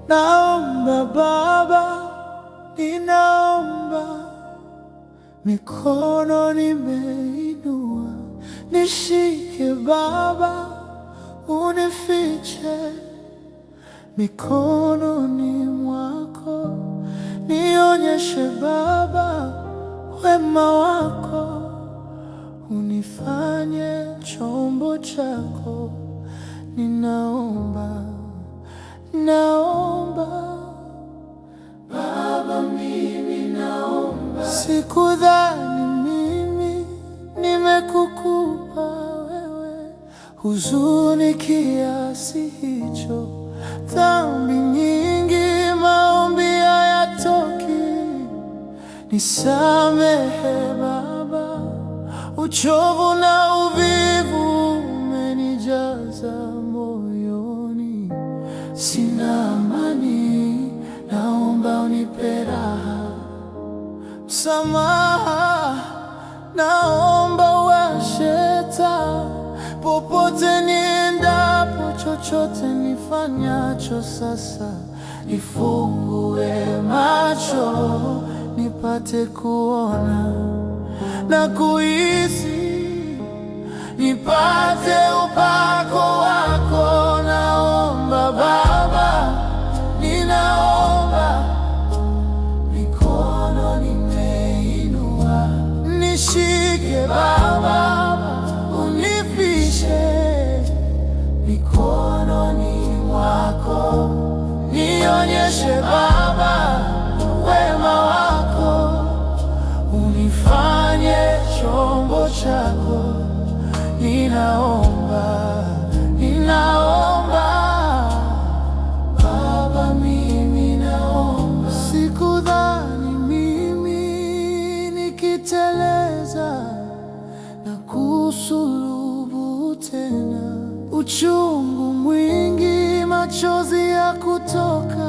Naomba Baba, ninaomba, mikono nimeinua, nishike Baba, unifiche mikononi mwako, nionyeshe Baba wema wako, unifanye chombo chako. Ninaomba Baba, mimi naomba. Sikudhani mimi nimekukupa wewe huzuni kiasi hicho, dhambi nyingi, maombi hayatoki. Nisamehe Baba, uchovu na uvivu umenijaza moyoni, sina amani, naomba unipe raha. Msamaha, naomba uwashe taa popote niendapo, chochote nifanyacho sasa, nifungue macho nipate kuona na kuhisi, nipate upako wako. Naomba Baba, ninaomba, mikono nimeinua, nishike Baba, unifiche mikononi mwako, nionyeshe Baba wema wako, unifanye chombo chako. Ninaomba Baba, mimi naomba. Sikudhani mimi nikiteleza na kusulubu tena, uchungu mwingi, machozi ya kutoka